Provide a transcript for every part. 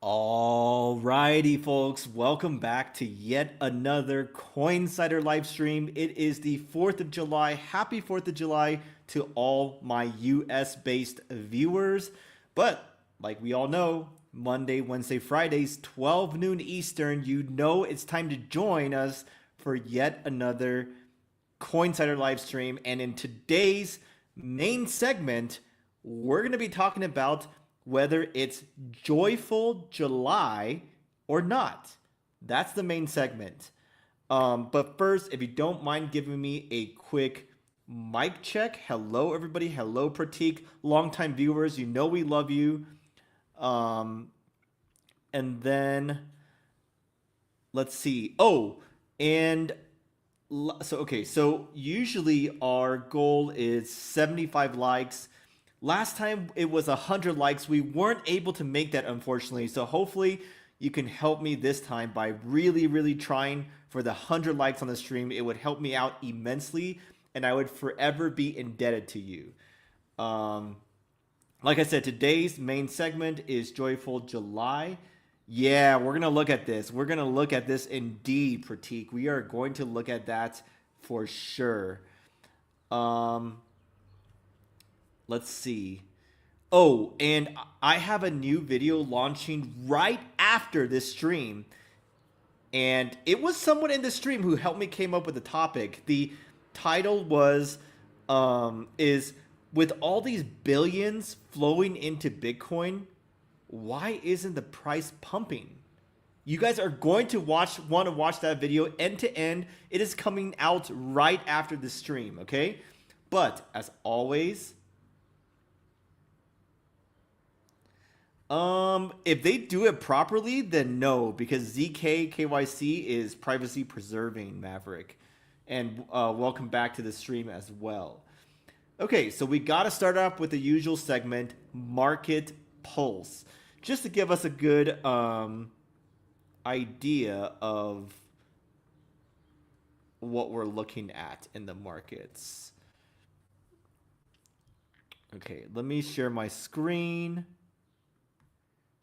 Alrighty, folks, welcome back to yet another Coinsider live stream. It is the 4th of July. Happy 4th of July to all my US based viewers. But like we all know, Monday, Wednesday, Fridays, 12 noon Eastern, you know it's time to join us for yet another Coinsider live stream. And in today's main segment, we're going to be talking about whether it's Joyful July or not. That's the main segment. But first, if you don't mind giving me a quick mic check. Hello, everybody. Hello, Pratik. Longtime viewers, you know we love you. Um, and then let's see. Oh, and so usually our goal is 75 likes. Last time it was 100 likes. We weren't able to make that, unfortunately. So hopefully you can help me this time by really trying for the 100 likes on the stream. It would help me out immensely, and I would forever be indebted to you. Um, like I said, today's main segment is Joyful July. Yeah, we're going to look at this. We're going to look at this indeed, Pratik. We are going to look at that for sure. Um, let's see. Oh, and I have a new video launching right after this stream. And it was someone in the stream who helped me came up with the topic. The title was is with all these billions flowing into Bitcoin, why isn't the price pumping? You guys are going to want to watch that video end to end. It is coming out right after the stream, okay? But as always, if they do it properly, then no, because ZK KYC is privacy preserving, Maverick. And welcome back to the stream as well. Okay, so we got to start off with the usual segment, Market Pulse, just to give us a good idea of what we're looking at in the markets. Okay, let me share my screen.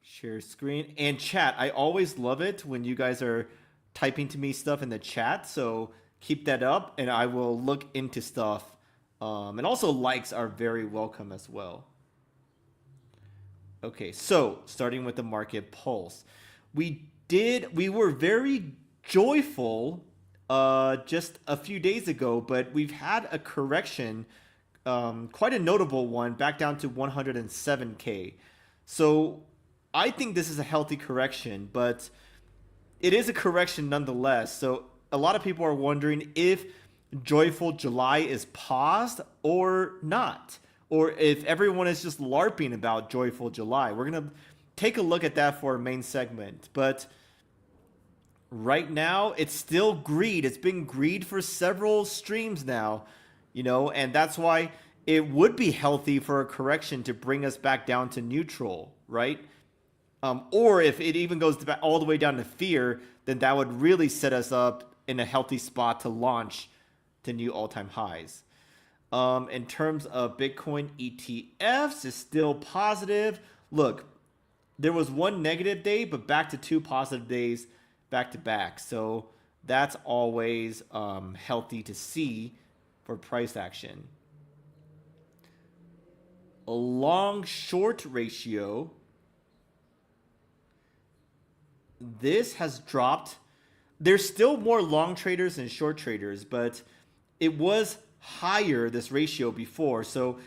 Share screen and chat. I always love it when you guys are typing to me stuff in the chat, so keep that up and I will look into stuff. And also likes are very welcome as well. Okay, so starting with the market pulse. We were very joyful just a few days ago, but we've had a correction, quite a notable one, back down to 107K. So I think this is a healthy correction, but it is a correction nonetheless. So a lot of people are wondering if Joyful July is paused or not, or if everyone is just LARPing about Joyful July. We're going to take a look at that for our main segment. But right now, it's still greed. It's been greed for several streams now, and that's why it would be healthy for a correction to bring us back down to neutral, right? Or if it even goes all the way down to fear, then that would really set us up in a healthy spot to launch to new all-time highs. In terms of Bitcoin ETFs, it's still positive. Look, there was one negative day, but back to two positive days back to back. So that's always healthy to see for price action. A long-short ratio. This has dropped. There's still more long traders than short traders, but it was higher, this ratio, before. So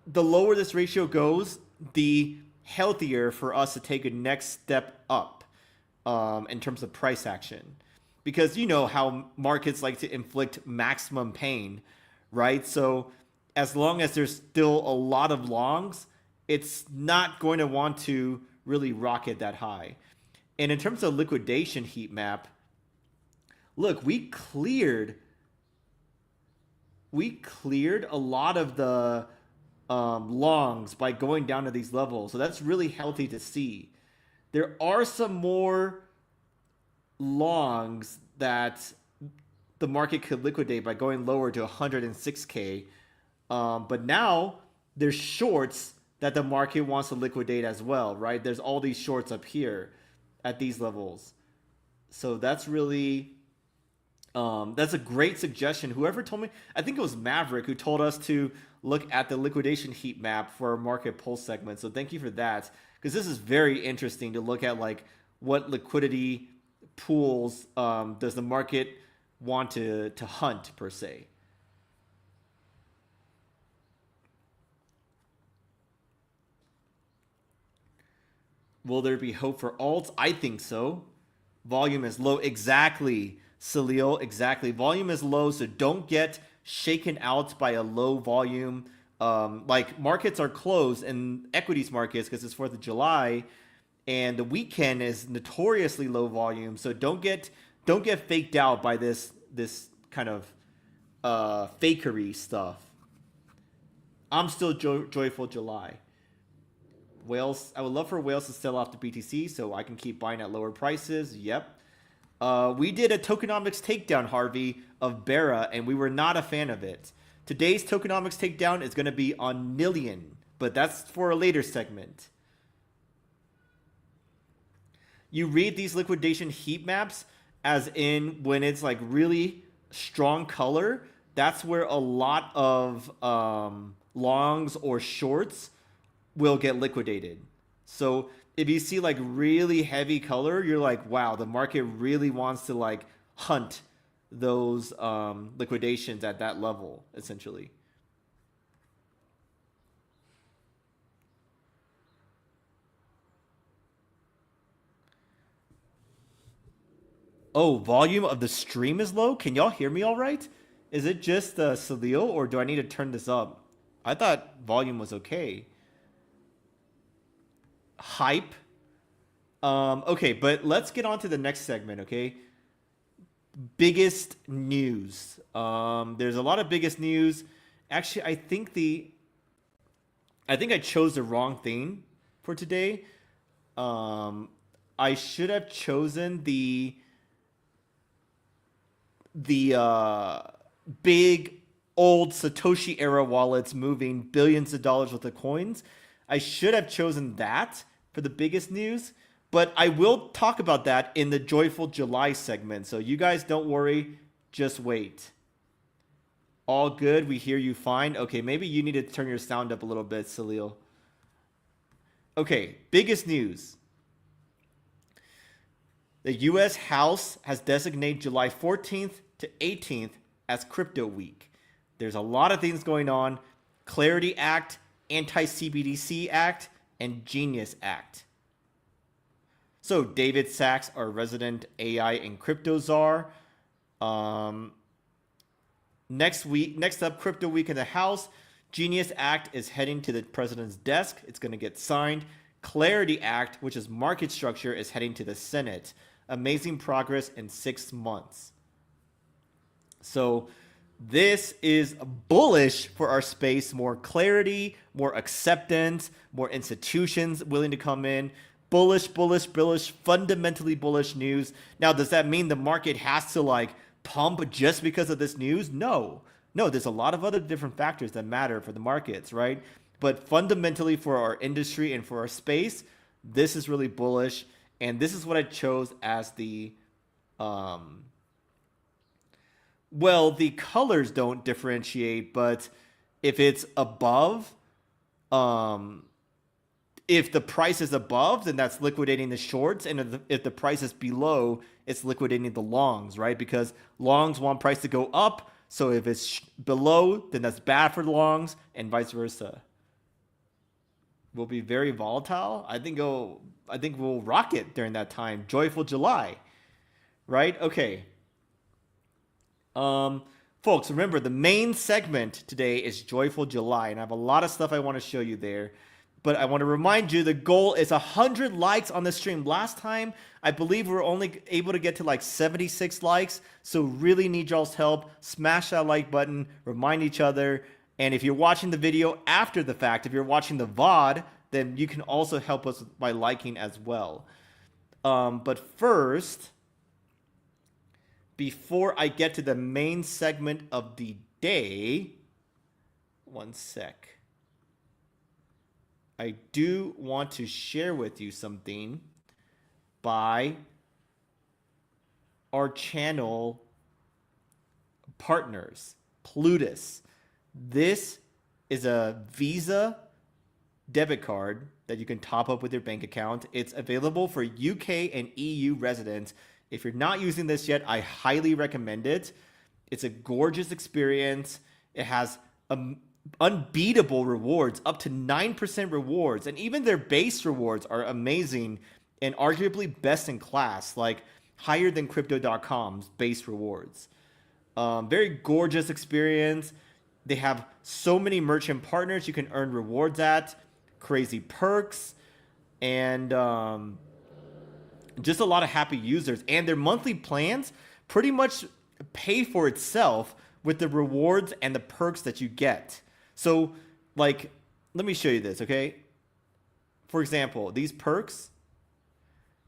the lower this ratio goes, the healthier for us to take a next step up in terms of price action. Because you know how markets like to inflict maximum pain, right? So as long as there's still a lot of longs, it's not going to want to really rocket that high. And in terms of liquidation heat map, look, we cleared a lot of the longs by going down to these levels. So that's really healthy to see. There are some more longs that the market could liquidate by going lower to 106K. But now there's shorts that the market wants to liquidate as well, right? There's all these shorts up here at these levels. So that's really, that's a great suggestion. Whoever told me, I think it was Maverick who told us to look at the liquidation heat map for our market pulse segment. So thank you for that, because this is very interesting to look at, like, what liquidity pools does the market want to hunt per se. Will there be hope for alts? I think so. Volume is low. Exactly, Salil. Exactly. Volume is low, so don't get shaken out by a low volume. Like, markets are closed in equities markets because it's 4th of July, and the weekend is notoriously low volume. So don't get faked out by this kind of fakery stuff. I'm still joyful July. Whales, I would love for whales to sell off the BTC so I can keep buying at lower prices. Yep. We did a tokenomics takedown, Harvey, of Bera, and we were not a fan of it. Today's tokenomics takedown is going to be on Nillion, but that's for a later segment. You read these liquidation heat maps as in when it's like really strong color. That's where a lot of longs or shorts will get liquidated. So if you see like really heavy color, you're like, wow, the market really wants to like hunt those liquidations at that level, essentially. Oh, volume of the stream is low? Can y'all hear me all right? Is it just Salil, or do I need to turn this up? I thought volume was okay. Hype. Okay, but let's get on to the next segment, okay? Biggest news. There's a lot of biggest news. Actually, I think I chose the wrong thing for today. I should have chosen the big old Satoshi era wallets moving billions of dollars worth of coins. I should have chosen that for the biggest news, but I will talk about that in the Joyful July segment. So you guys don't worry, just wait. All good, we hear you fine. Okay, maybe you need to turn your sound up a little bit, Salil. Okay, biggest news. The US House has designated July 14th to 18th as Crypto Week. There's a lot of things going on. Clarity Act, Anti-CBDC Act, and Genius Act. So David Sachs, our resident AI and crypto czar. Next up, Crypto Week in the House. Genius Act is heading to the president's desk. It's going to get signed. Clarity Act, which is market structure, is heading to the Senate. Amazing progress in 6 months. So this is bullish for our space. More clarity, more acceptance, more institutions willing to come in. Bullish, bullish, bullish, fundamentally bullish news. Now, does that mean the market has to like pump just because of this news? No. No, there's a lot of other different factors that matter for the markets, right? But fundamentally for our industry and for our space, this is really bullish. And this is what I chose as the, well, the colors don't differentiate, but if it's above, if the price is above, then that's liquidating the shorts. And if the price is below, it's liquidating the longs, right? Because longs want price to go up. So if it's below, then that's bad for longs and vice versa. Will be very volatile. I think we'll rock it during that time. Joyful July, right? Okay. Folks, remember the main segment today is Joyful July, and I have a lot of stuff I want to show you there. But I want to remind you the goal is 100 likes on the stream. Last time, I believe we were only able to get to like 76 likes. So really need y'all's help. Smash that like button, remind each other. And if you're watching the video after the fact, if you're watching the VOD, then you can also help us by liking as well. But first, before I get to the main segment of the day, one sec. I do want to share with you something by our channel partners, Plutus. This is a Visa debit card that you can top up with your bank account. It's available for UK and EU residents. If you're not using this yet, I highly recommend it. It's a gorgeous experience. It has unbeatable rewards, up to 9% rewards, and even their base rewards are amazing and arguably best in class, like higher than crypto.com's base rewards. Very gorgeous experience. They have so many merchant partners you can earn rewards at, crazy perks, and just a lot of happy users. And their monthly plans pretty much pay for itself with the rewards and the perks that you get. So, like, let me show you this, okay? For example, these perks,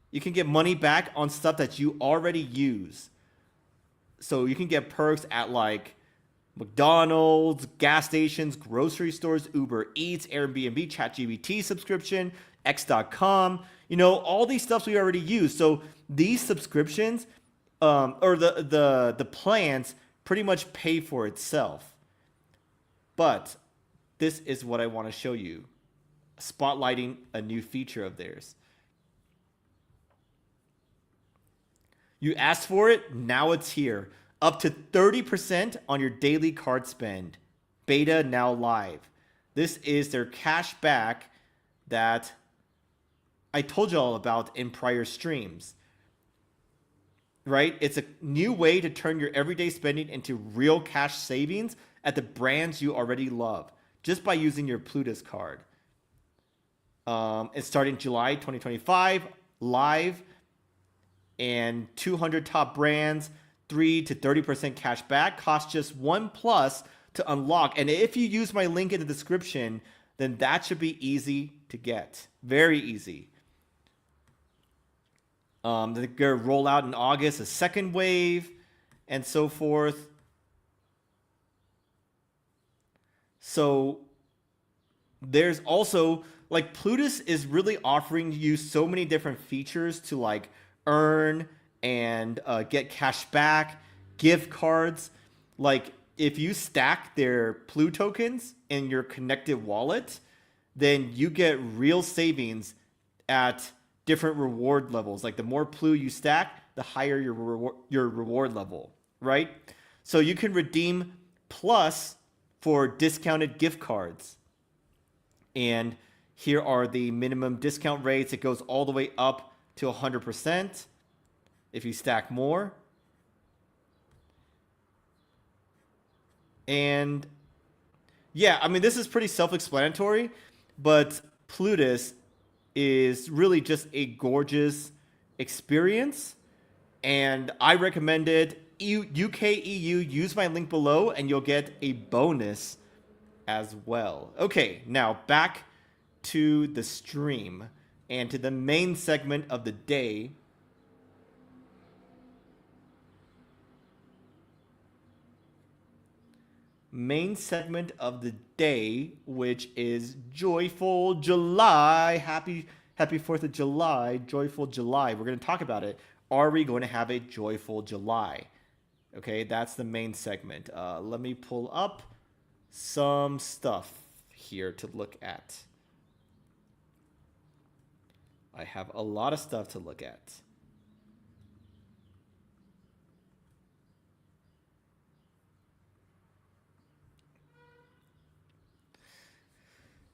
you can get money back on stuff that you already use. So you can get perks at like McDonald's, gas stations, grocery stores, Uber Eats, Airbnb, ChatGPT subscription, X.com, all these stuffs we already use. So these subscriptions or the plans pretty much pay for itself. But this is what I want to show you, spotlighting a new feature of theirs. You asked for it, now it's here. Up to 30% on your daily card spend. Beta now live. This is their cash back that I told you all about in prior streams. Right? It's a new way to turn your everyday spending into real cash savings at the brands you already love, just by using your Plutus card. It's starting July 2025, live, and 200 top brands, 3 to 30% cash back, costs just $1+ to unlock. And if you use my link in the description, then that should be easy to get. Very easy. They're going to roll out in August a second wave and so forth. So there's also, like, Plutus is really offering you so many different features to like earn and get cash back, gift cards. Like, if you stack their Plu tokens in your connected wallet, then you get real savings at different reward levels. Like, the more Plu you stack, the higher your reward level, right? So you can redeem Plus for discounted gift cards. And here are the minimum discount rates. It goes all the way up to 100% if you stack more. And yeah, I mean, this is pretty self-explanatory, but Plutus is really just a gorgeous experience, and I recommend it. UK, EU, use my link below and you'll get a bonus as well. Okay, now back to the stream and to the main segment of the day. Main segment of the day, which is Joyful July. Happy 4th of July, Joyful July. We're going to talk about it. Are we going to have a Joyful July? Okay, that's the main segment. Let me pull up some stuff here to look at. I have a lot of stuff to look at.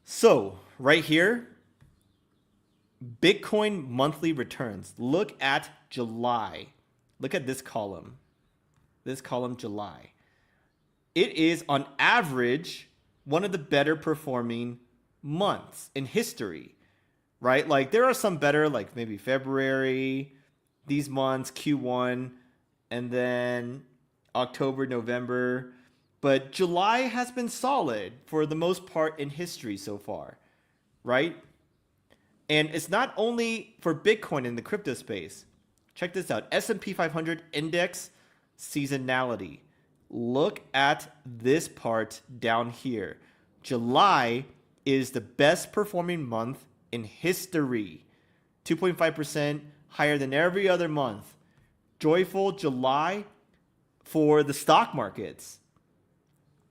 So, right here, Bitcoin monthly returns. Look at July. Look at this column. This column, July. It is, on average, one of the better performing months in history, right? Like, there are some better, like maybe February, these months, Q1, and then October, November. But July has been solid for the most part in history so far, right? And it's not only for Bitcoin in the crypto space. Check this out. S&P 500 index seasonality. Look at this part down here. July is the best performing month in history. 2.5% higher than every other month. Joyful July for the stock markets.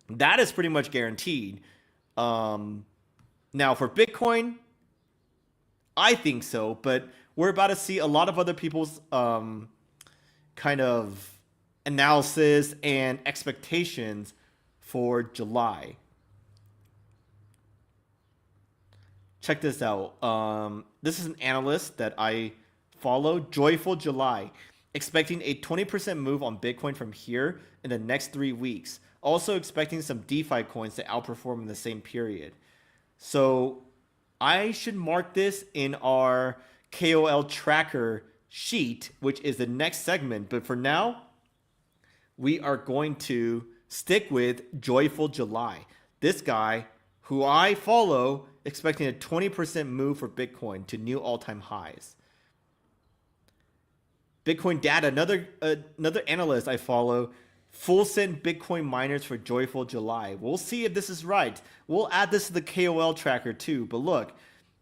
That is pretty much guaranteed. Now for Bitcoin, I think so, but we're about to see a lot of other people's kind of analysis and expectations for July. Check this out. This is an analyst that I follow, Joyful July, expecting a 20% move on Bitcoin from here in the next 3 weeks. Also expecting some DeFi coins to outperform in the same period. So I should mark this in our KOL tracker sheet, which is the next segment. But for now, we are going to stick with Joyful July. This guy, who I follow, expecting a 20% move for Bitcoin to new all-time highs. Bitcoin Data, another analyst I follow, full send Bitcoin miners for Joyful July. We'll see if this is right. We'll add this to the KOL tracker too. But look,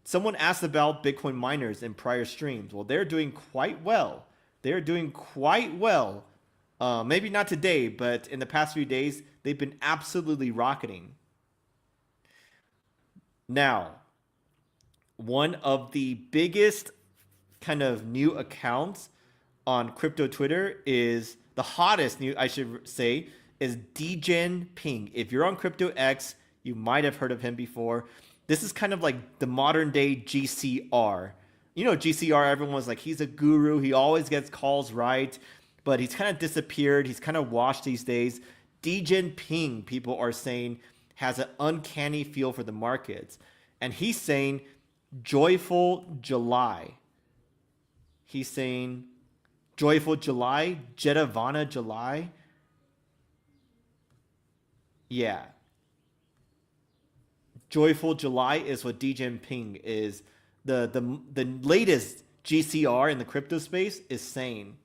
someone asked about Bitcoin miners in prior streams. Well, they're doing quite well. They're doing quite well. Maybe not today, but in the past few days, they've been absolutely rocketing. Now, one of the biggest kind of new accounts on crypto Twitter is the hottest new, I should say, is DGen Ping. If you're on Crypto X, you might have heard of him before. This is kind of like the modern day GCR. You know, GCR, everyone's like, he's a guru. He always gets calls right, but he's kind of disappeared. He's kind of washed these days. DGen Ping, people are saying, has an uncanny feel for the markets. And he's saying Joyful July. He's saying Joyful July, Jetavana July. Yeah. Joyful July is what DGen Ping is. The latest GCR in the crypto space is saying.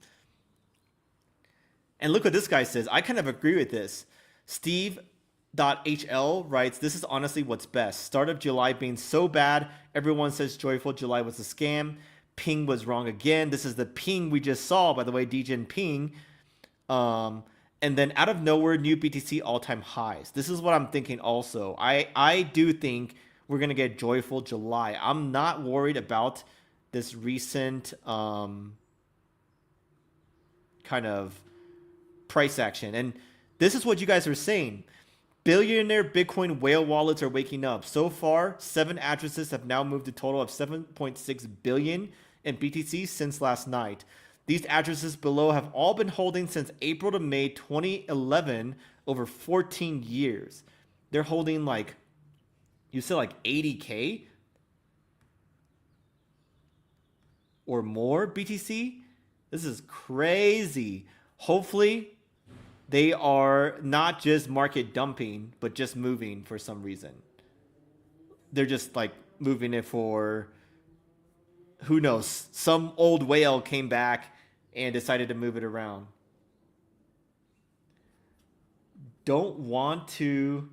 And look what this guy says. I kind of agree with this. Steve.hl writes, this is honestly what's best. Start of July being so bad, everyone says Joyful July was a scam. Ping was wrong again. This is the Ping we just saw, by the way, DGen Ping. And then out of nowhere, new BTC all-time highs. This is what I'm thinking also. I do think we're going to get Joyful July. I'm not worried about this recent kind of price action. And this is what you guys are saying. Billionaire Bitcoin whale wallets are waking up. So far, 7 addresses have now moved a total of 7.6 billion in BTC since last night. These addresses below have all been holding since April to May 2011, over 14 years. They're holding like, you said like 80K or more BTC? This is crazy. Hopefully, they are not just market dumping, but just moving for some reason. They're just like moving it for, who knows, some old whale came back and decided to move it around. Don't want to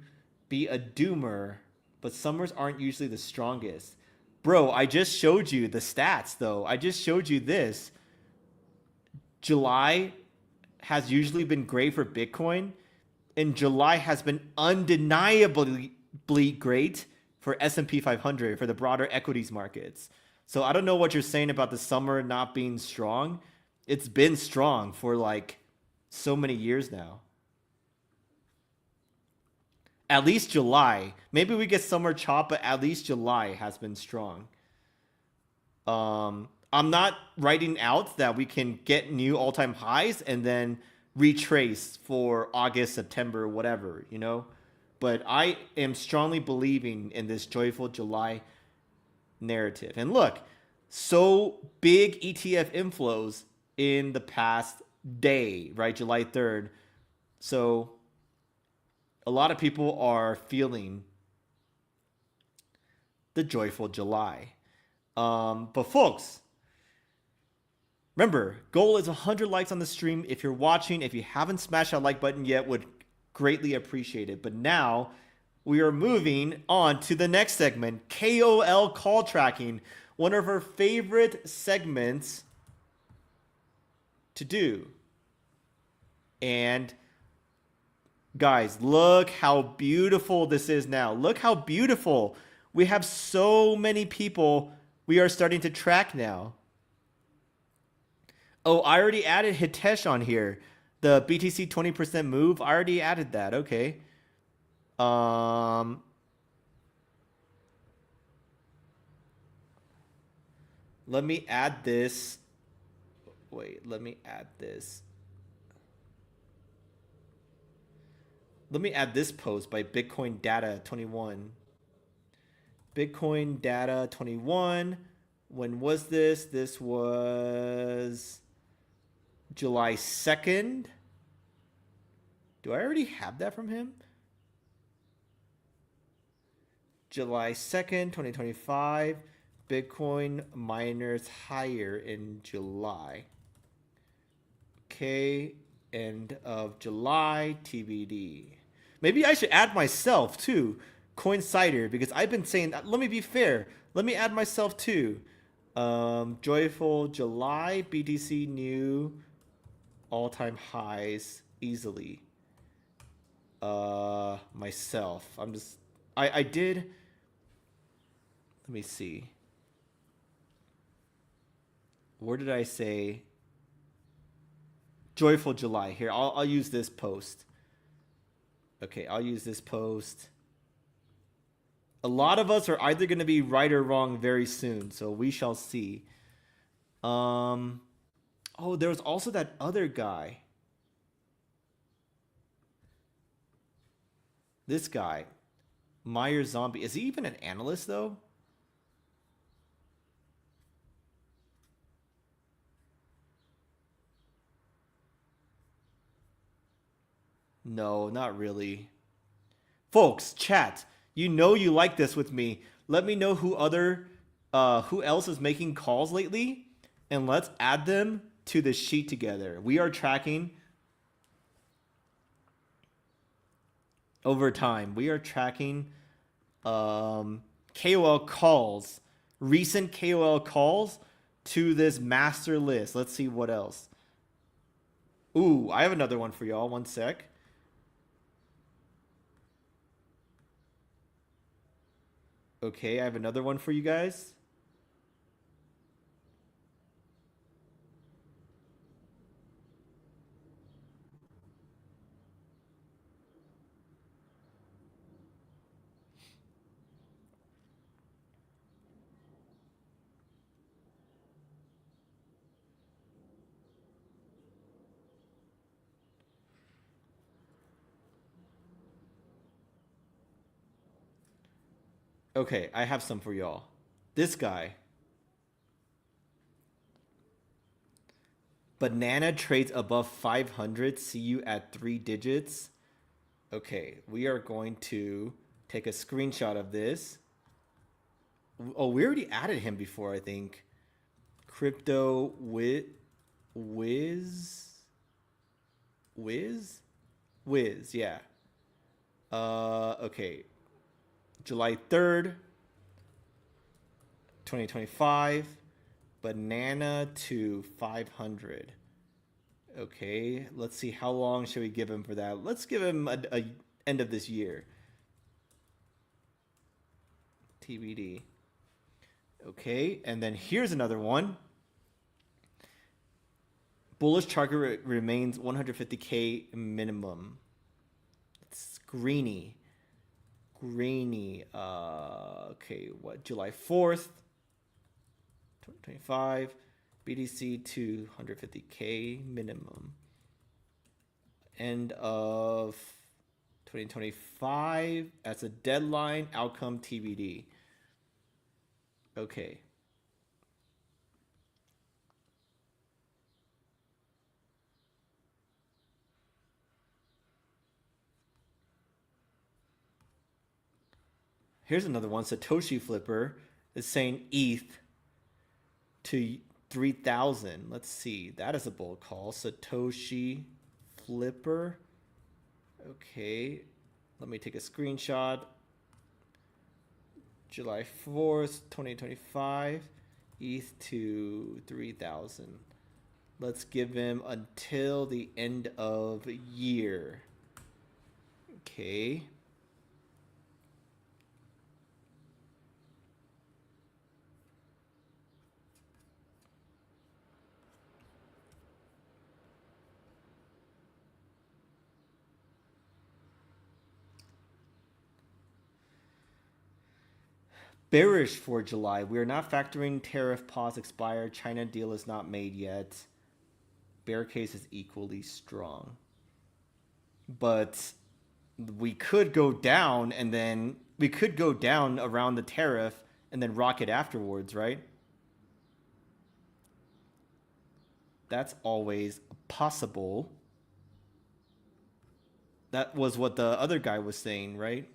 be a doomer, but summers aren't usually the strongest. Bro, I just showed you the stats though. I just showed you this. July has usually been great for Bitcoin, and July has been undeniably great for S&P 500, for the broader equities markets. So I don't know what you're saying about the summer not being strong. It's been strong for like so many years now. At least July. Maybe we get summer chop, but at least July has been strong. I'm not writing out that we can get new all-time highs and then retrace for August, September, whatever, you know? But I am strongly believing in this Joyful July narrative. And look, so big ETF inflows in the past day, right? July 3rd. So a lot of people are feeling the Joyful July. But folks, remember, goal is 100 likes on the stream. If you're watching, if you haven't smashed that like button yet, would greatly appreciate it. But now, we are moving on to the next segment, KOL Call Tracking, one of our favorite segments to do. And guys, look how beautiful this is now. Look how beautiful. We have so many people we are starting to track now. Oh, I already added Hitesh on here. The BTC 20% move, I already added that. Okay. Let me add this. Wait, let me add this. Let me add this post by Bitcoin Data 21. Bitcoin Data 21. When was this? This was July 2nd. Do I already have that from him? July 2nd, 2025. Bitcoin miners higher in July. Okay, end of July, TBD. Maybe I should add myself too, Coincider, because I've been saying that. Let me be fair. Let me add myself too. Joyful July, BTC new all-time highs easily. Myself. I did. Let me see. Where did I say? Joyful July. Here, I'll use this post. Okay, I'll use this post. A lot of us are either going to be right or wrong very soon, so we shall see. Oh, there was also that other guy. This guy, Meyer Zombie. Is he even an analyst though? No, not really. Folks, chat. You know you like this with me. Let me know who else is making calls lately, and let's add them to the sheet together. We are tracking over time. We are tracking KOL calls, recent KOL calls to this master list. Let's see what else. Ooh, I have another one for y'all. One sec. Okay, I have another one for you guys. Okay, I have some for y'all. This guy. Banana trades above 500. See you at 3 digits. Okay, we are going to take a screenshot of this. Oh, we already added him before, I think. Crypto Wiz, yeah. Okay. July 3rd, 2025. Banana to 500. Okay, let's see, how long should we give him for that? Let's give him a end of this year. TBD. Okay, and then here's another one. Bullish target remains 150K minimum. It's Greeny. Okay, what? July 4th, 2025. BTC to 150K minimum. End of 2025. That's a deadline. Outcome TBD. Okay. Here's another one. Satoshi Flipper is saying ETH to 3,000. Let's see. That is a bold call. Satoshi Flipper. Okay. Let me take a screenshot. July 4th, 2025. ETH to 3,000. Let's give him until the end of year. Okay. Bearish for July. We are not factoring tariff pause expired. China deal is not made yet. Bear case is equally strong. But we could go down and then we could go down around the tariff and then rocket afterwards, right? That's always possible. That was what the other guy was saying, right?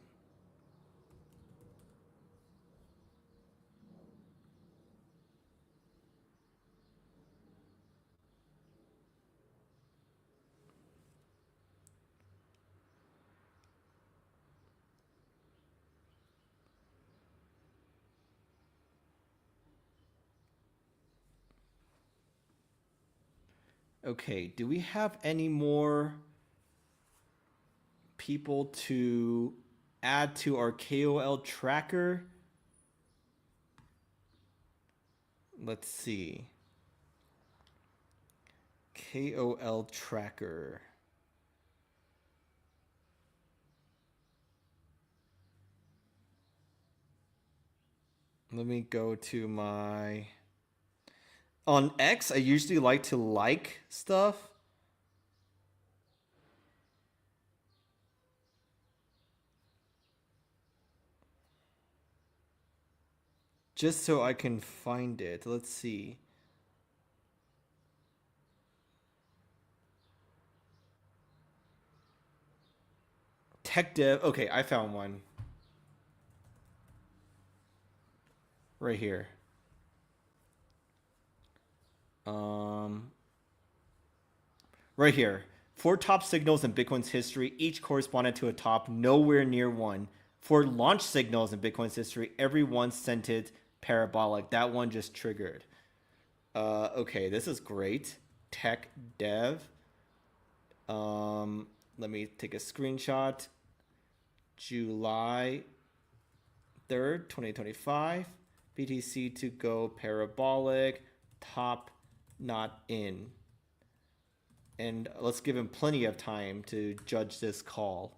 Okay, do we have any more people to add to our KOL tracker? Let's see. KOL tracker. Let me go to my... On X, I usually like to like stuff. Just so I can find it. Let's see. Tech dev. Okay, I found one. Right here. Right here. 4 top signals in Bitcoin's history, each corresponded to a top nowhere near one. 4 launch signals in Bitcoin's history, every one sent it parabolic. That one just triggered. Okay, this is great. Tech dev. Let me take a screenshot. July 3rd, 2025. BTC to go parabolic. Top not in. And let's give him plenty of time to judge this call.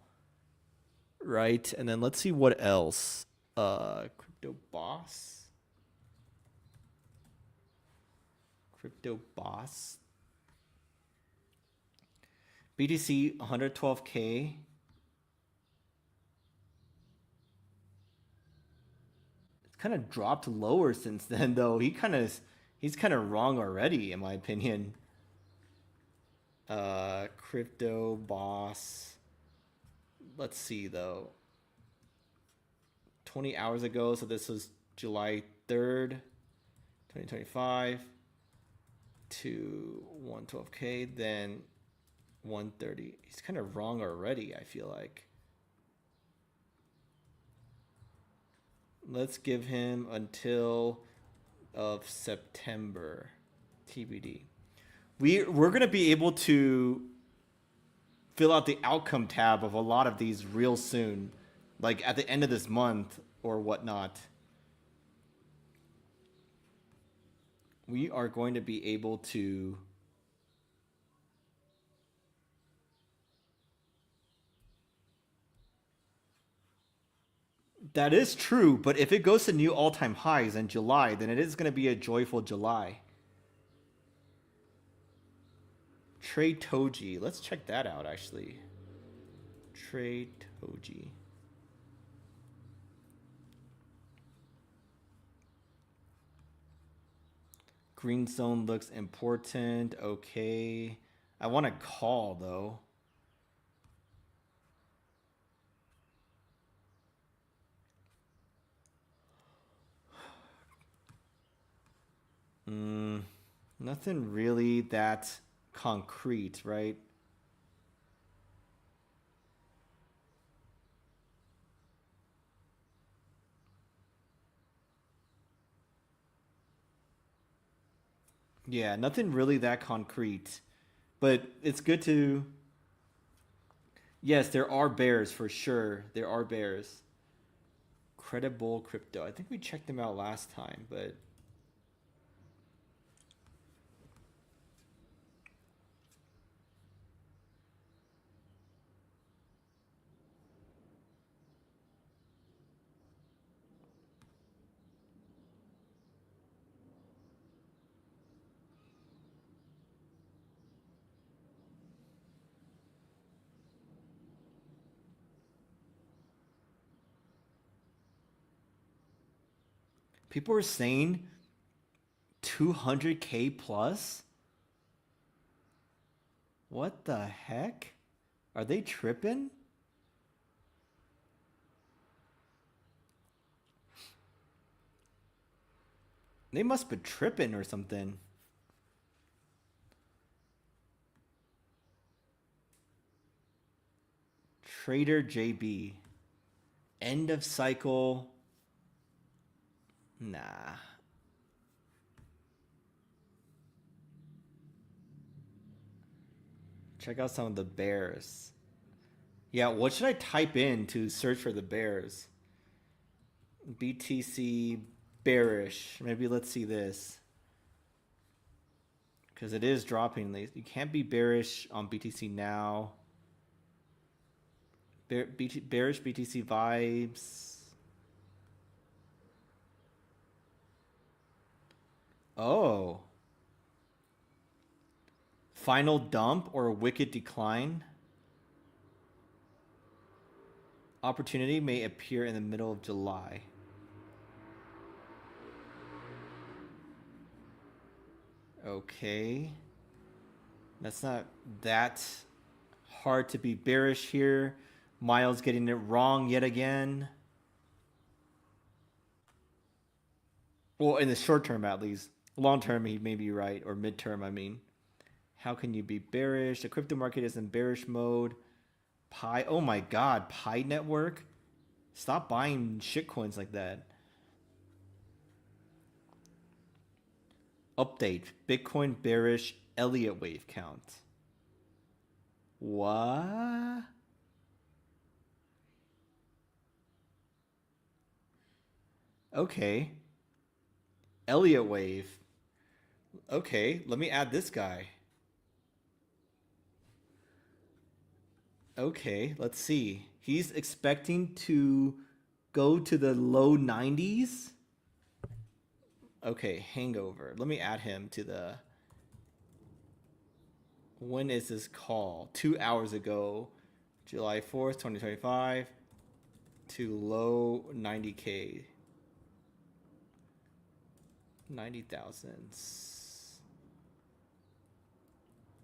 Right? And then let's see what else. Crypto boss. Crypto boss. BTC 112K. It's kind of dropped lower since then, though. He's kind of wrong already, in my opinion. Crypto boss. Let's see though. 20 hours ago, so this was July 3rd, 2025 to 112K, then 130. He's kind of wrong already, I feel like. Let's give him until of September TBD. We're going to be able to fill out the outcome tab of a lot of these real soon, like at the end of this month or whatnot. We are going to be able to That is true, but if it goes to new all-time highs in July, then it is going to be a joyful July. Trade Toji. Let's check that out, actually. Trade Toji. Green zone looks important. Okay. I want to call, though. Nothing really that concrete, right? Yeah, nothing really that concrete. But it's good to. Yes, there are bears for sure. There are bears. Credible crypto. I think we checked them out last time, but people are saying 200K plus? What the heck? Are they tripping? They must be tripping or something. Trader JB. End of cycle. Nah. Check out some of the bears. Yeah, what should I type in to search for the bears? BTC bearish. Maybe let's see this. Because it is dropping. You can't be bearish on BTC now. Bearish BTC vibes. Oh. Final dump or wicked decline. Opportunity may appear in the middle of July. Okay. That's not that hard to be bearish here. Miles getting it wrong yet again. Well, in the short term at least. Long term, he may be right. Or midterm, I mean. How can you be bearish? The crypto market is in bearish mode. Pi. Oh my God. Pi network. Stop buying shitcoins like that. Update. Bitcoin bearish Elliott wave count. What? Okay. Elliott wave. Okay, let me add this guy. Okay, let's see. He's expecting to go to the low 90s. Okay, hangover. Let me add him to the... When is this call? 2 hours ago, July 4th, 2025, to low 90K. 90,000.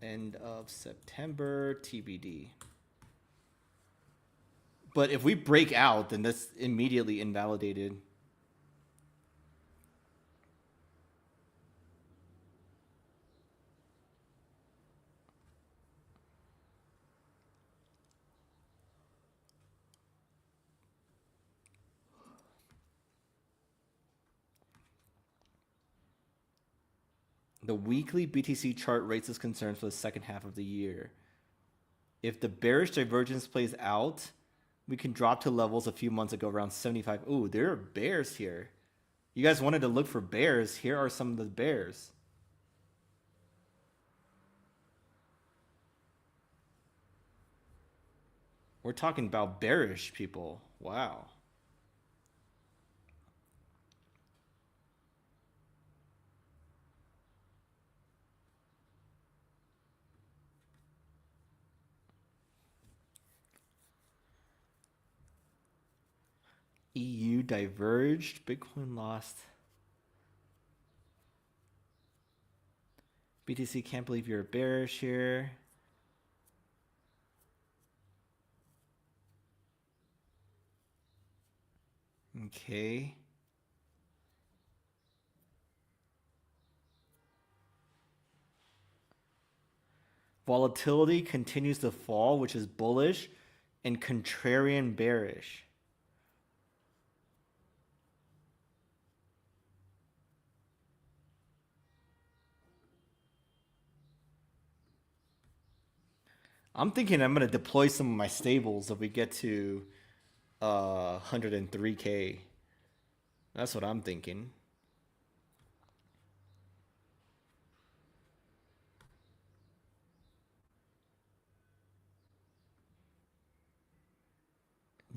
End of September, TBD. But if we break out, then that's immediately invalidated. The weekly BTC chart raises concerns for the second half of the year. If the bearish divergence plays out, we can drop to levels a few months ago around 75. Ooh, there are bears here. You guys wanted to look for bears. Here are some of the bears. We're talking about bearish people. Wow. EU diverged. Bitcoin lost. BTC can't believe you're bearish here. Okay. Volatility continues to fall, which is bullish, and contrarian bearish. I'm thinking I'm gonna deploy some of my stables if we get to 103K. That's what I'm thinking.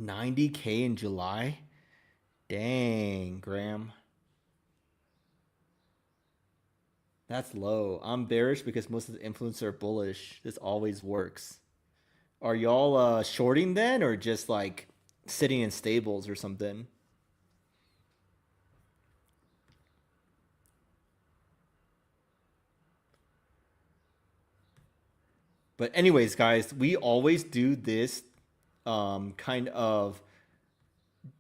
$90K in July? Dang, Graham. That's low. I'm bearish because most of the influencers are bullish. This always works. Are y'all shorting then, or just like sitting in stables or something? But anyways, guys, we always do this kind of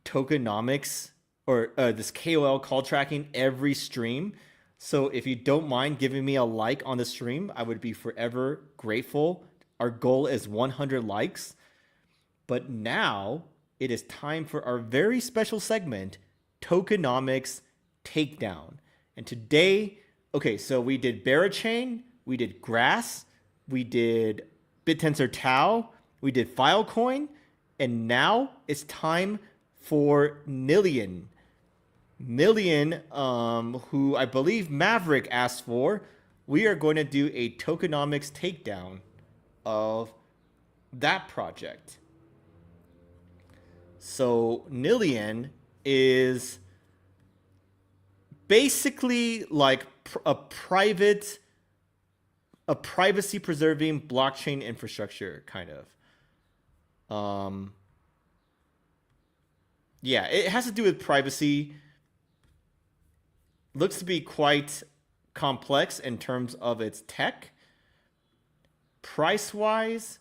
tokenomics or this KOL call tracking every stream. So if you don't mind giving me a like on the stream, I would be forever grateful. Our goal is 100 likes. But now it is time for our very special segment, Tokenomics Takedown. And today, okay, so we did Barachain, we did Grass, we did BitTensor Tau, we did Filecoin, and now it's time for Nillion. Nillion, who I believe Maverick asked for. We are going to do a tokenomics takedown of that project. So Nillion is basically like a privacy preserving blockchain infrastructure, kind of. Yeah, it has to do with privacy. Looks to be quite complex in terms of its tech. Price wise,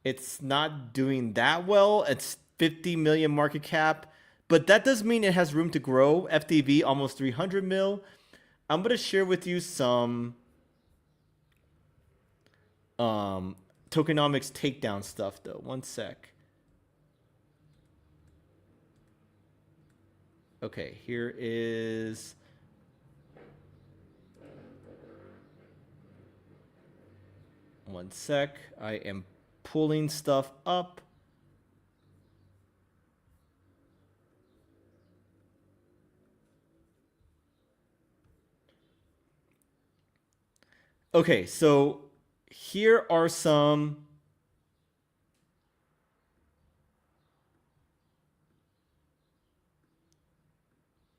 it's not doing that well. It's 50 million market cap, but that does mean it has room to grow. FDV almost 300 mil. I'm going to share with you some tokenomics takedown stuff though. One sec. Okay, here is one sec. I am pulling stuff up. Okay, so here are some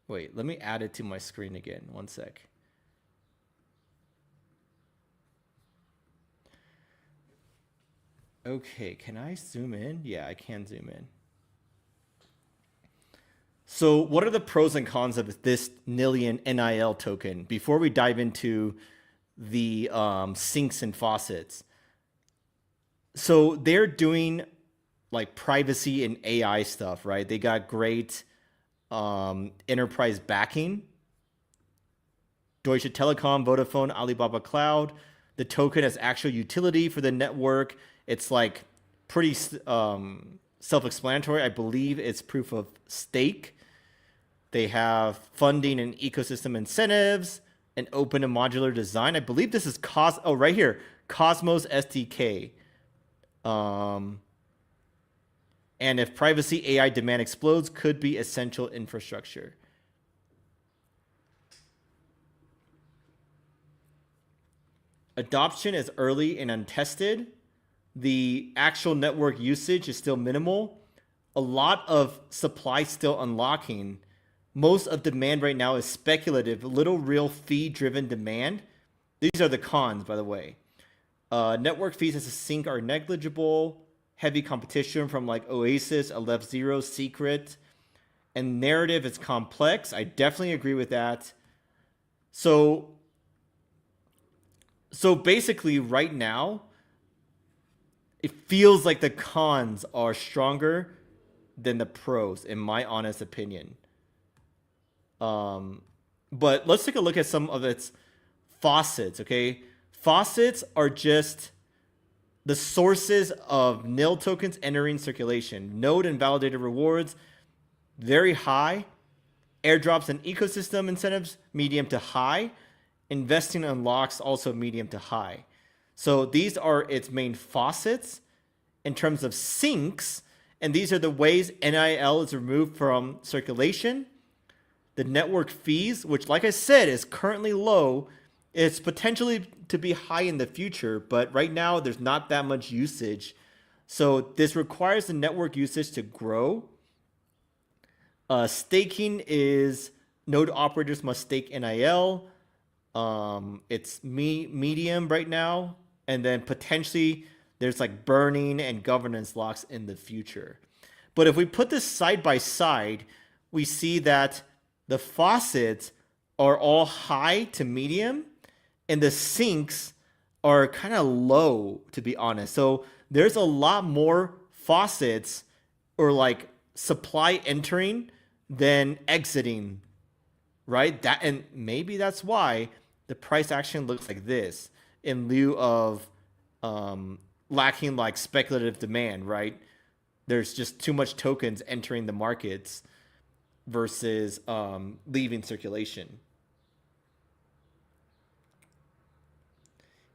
wait, let me add it to my screen again. One sec. Okay, can I zoom in? Yeah, I can zoom in. So what are the pros and cons of this Nillion NIL token before we dive into the sinks and faucets? So they're doing like privacy and AI stuff, right? They got great enterprise backing. Deutsche Telekom, Vodafone, Alibaba Cloud. The token has actual utility for the network. It's like pretty self-explanatory. I believe it's proof of stake. They have funding and ecosystem incentives, an open and modular design. I believe this is right here, Cosmos SDK. And if privacy AI demand explodes, could be essential infrastructure. Adoption is early and untested. The actual network usage is still minimal. A lot of supply still unlocking. Most of demand right now is speculative, little real fee-driven demand. These are the cons, by the way. Network fees as a sync are negligible. Heavy competition from like Oasis, Aleph Zero, Secret. And narrative is complex. I definitely agree with that. So basically right now, it feels like the cons are stronger than the pros, in my honest opinion. But let's take a look at some of its faucets, okay? Faucets are just the sources of nil tokens entering circulation. Node and validated rewards, very high. Airdrops and ecosystem incentives, medium to high. Investing unlocks, also medium to high. So these are its main faucets in terms of sinks, and these are the ways NIL is removed from circulation. The network fees, which like I said is currently low, it's potentially to be high in the future, but right now there's not that much usage. So this requires the network usage to grow. Staking is node operators must stake NIL. It's medium right now, and then potentially there's like burning and governance locks in the future. But if we put this side by side, we see that the faucets are all high to medium, and the sinks are kind of low, to be honest. So there's a lot more faucets or like supply entering than exiting, right? That, and maybe that's why the price action looks like this in lieu of lacking like speculative demand, right? There's just too much tokens entering the markets versus leaving circulation.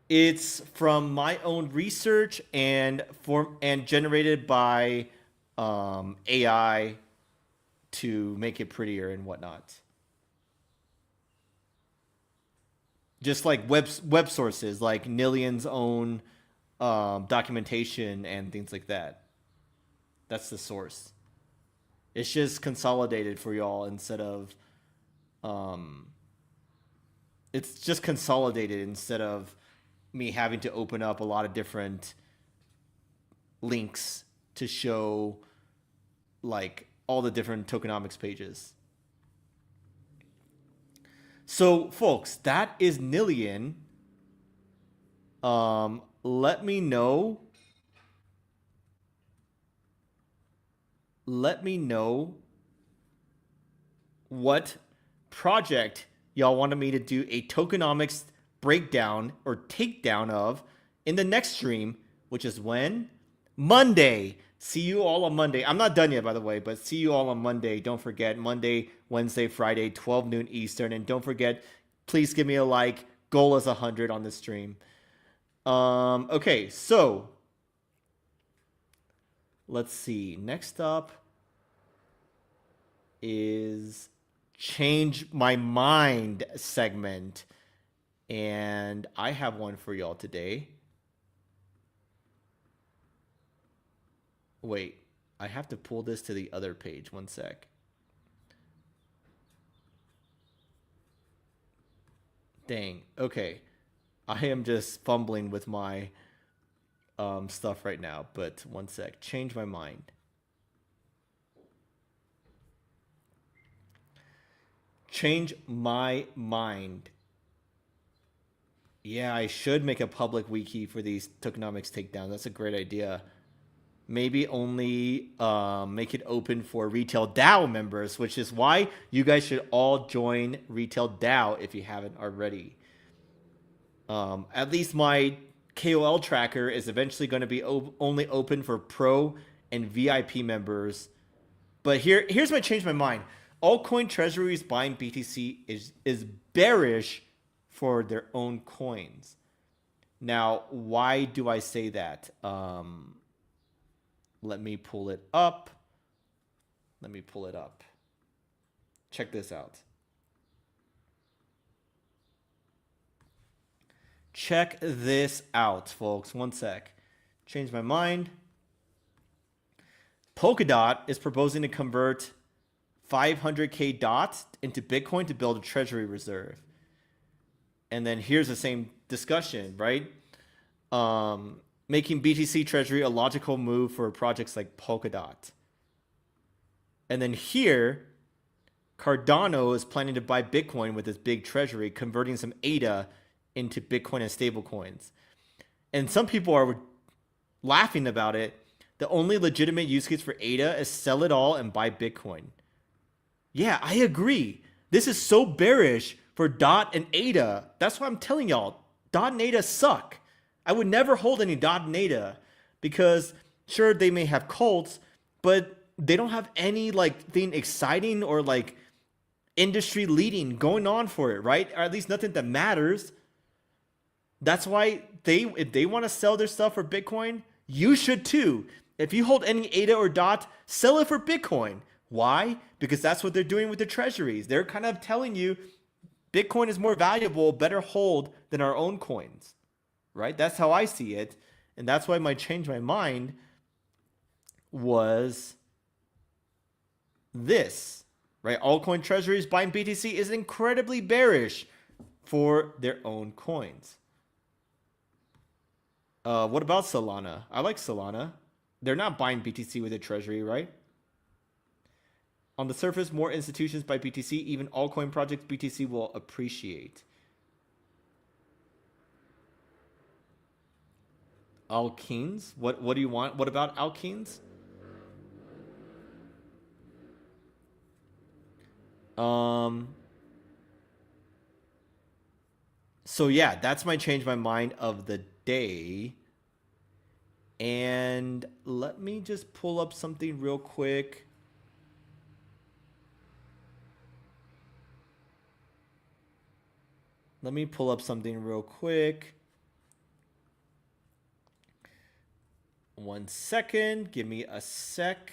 It's from my own research and generated by AI to make it prettier and whatnot. Just like web sources, like Nillian's own documentation and things like that. That's the source. It's just consolidated for y'all instead of it's just consolidated instead of me having to open up a lot of different links to show like all the different tokenomics pages. So folks, that is Nillian. Let me know what project y'all wanted me to do a tokenomics breakdown or takedown of in the next stream, which is when? Monday. See you all on Monday. I'm not done yet, by the way, but see you all on Monday. Don't forget, Monday, Wednesday, Friday, 12 noon Eastern. And don't forget, please give me a like. Goal is 100 on this stream. Okay, so let's see. Next up is Change My Mind segment. And I have one for y'all today. Wait, I have to pull this to the other page. One sec. Dang. Okay. I am just fumbling with my stuff right now, but one sec. Change my mind. Change my mind. Yeah, I should make a public wiki for these tokenomics takedowns. That's a great idea. Maybe only make it open for retail DAO members, which is why you guys should all join retail DAO if you haven't already. At least my KOL tracker is eventually going to be only open for pro and VIP members. But here's what changed my mind. Altcoin treasuries buying BTC is bearish for their own coins. Now, why do I say that? Let me pull it up. Check this out. Check this out, folks. One sec. Change my mind. Polkadot is proposing to convert 500k dots into Bitcoin to build a treasury reserve. And then here's the same discussion, right? Making BTC treasury a logical move for projects like Polkadot. And then here, Cardano is planning to buy Bitcoin with this big treasury, converting some ADA into Bitcoin and stablecoins. And some people are laughing about it. The only legitimate use case for ADA is sell it all and buy Bitcoin. Yeah, I agree. This is so bearish for DOT and ADA. That's why I'm telling y'all, DOT and ADA suck. I would never hold any DOT and ADA because sure, they may have cults, but they don't have any like thing exciting or like industry leading going on for it, right? Or at least nothing that matters. That's why if they want to sell their stuff for Bitcoin, you should too. If you hold any ADA or DOT, sell it for Bitcoin. Why? Because that's what they're doing with the treasuries. They're kind of telling you Bitcoin is more valuable, better hold than our own coins, right? That's how I see it. And that's why my change my mind was this, right? Altcoin treasuries buying BTC is incredibly bearish for their own coins. What about Solana? I like Solana. They're not buying BTC with a treasury, right? On the surface, more institutions buy BTC. Even altcoin projects, BTC will appreciate. Alkenes? What do you want? What about alkenes? So yeah, that's my change my mind of the day. And let me just pull up something real quick. Let me pull up something real quick. 1 second. Give me a sec.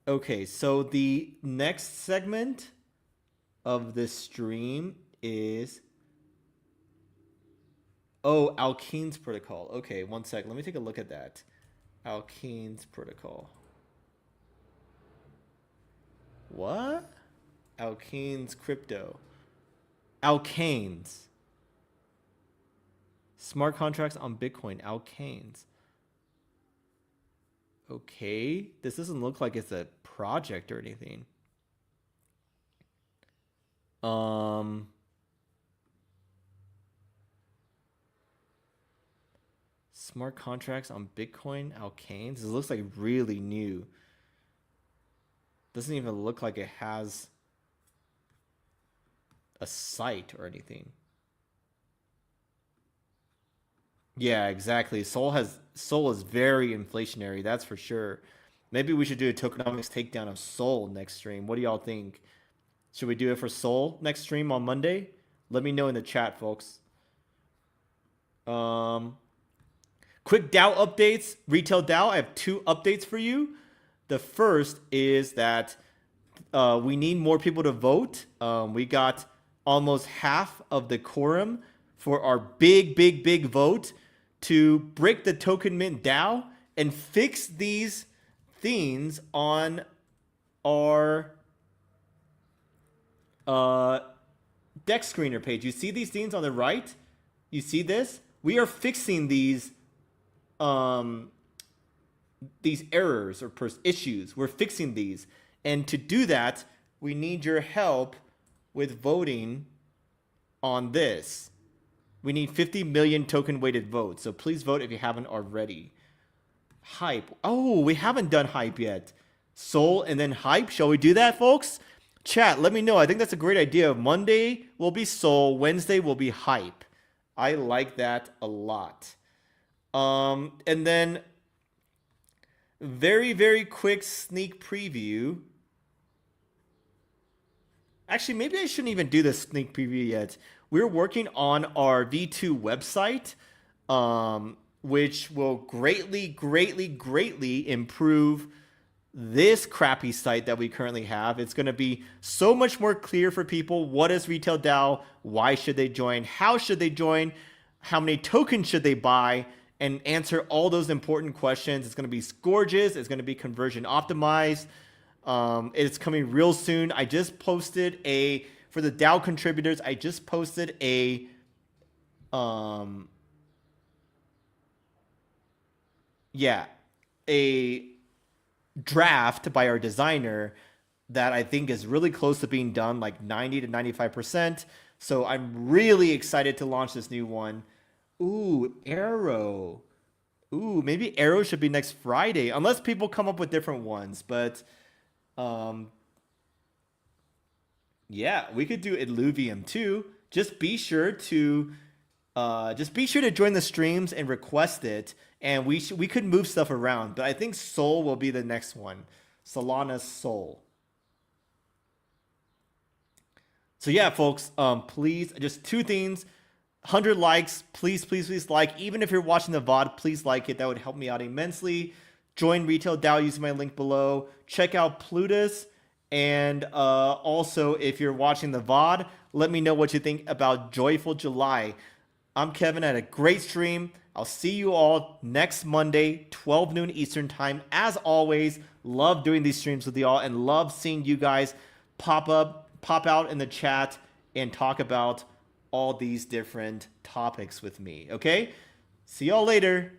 Okay, so the next segment of this stream is Alkenes protocol. Okay, 1 sec. Let me take a look at that. Alkenes protocol. What? Alkenes crypto. Alkanes. Smart contracts on Bitcoin. Alkanes. Okay. This doesn't look like it's a project or anything. Smart contracts on Bitcoin. Alkanes. This looks like really new. Doesn't even look like it has a site or anything. Yeah, exactly. Sol is very inflationary, that's for sure. Maybe we should do a tokenomics takedown of Sol next stream. What do y'all think? Should we do it for Sol next stream on Monday? Let me know in the chat, folks. Quick DAO updates, retail DAO. I have 2 updates for you. The first is that we need more people to vote. We got almost half of the quorum for our big vote to break the token mint DAO and fix these things on our deck screener page. You see these things on the right? You see this? We are fixing these errors or issues. We're fixing these. And to do that, we need your help with voting on this. We need 50 million token weighted votes. So please vote if you haven't already. Hype. Oh, we haven't done hype yet. Sol and then hype. Shall we do that, folks? Chat, let me know. I think that's a great idea. Monday will be Sol. Wednesday will be hype. I like that a lot. And then very quick sneak preview. Actually, maybe I shouldn't even do the sneak preview yet. We're working on our V2 website, which will greatly improve this crappy site that we currently have. It's going to be so much more clear for people. What is Retail DAO? Why should they join? How should they join? How many tokens should they buy? And answer all those important questions. It's going to be gorgeous. It's going to be conversion optimized. It's coming real soon. I just posted for the DAO contributors, I just posted a draft by our designer that I think is really close to being done, like 90 to 95%. So I'm really excited to launch this new one. Ooh, Arrow. Ooh, maybe Arrow should be next Friday, unless people come up with different ones. But yeah, we could do Illuvium too. Just be sure to join the streams and request it, and we could move stuff around. But I think Sol will be the next one. Solana's Sol. So yeah, folks, please, just two things. 100 likes, please like. Even if you're watching the VOD, please like it. That would help me out immensely. Join Retail DAO using my link below. Check out Plutus. And also, if you're watching the VOD, let me know what you think about Joyful July. I'm Kevin. I had a great stream. I'll see you all next Monday, 12 noon Eastern time. As always, love doing these streams with y'all and love seeing you guys pop out in the chat and talk about all these different topics with me. Okay? See y'all later.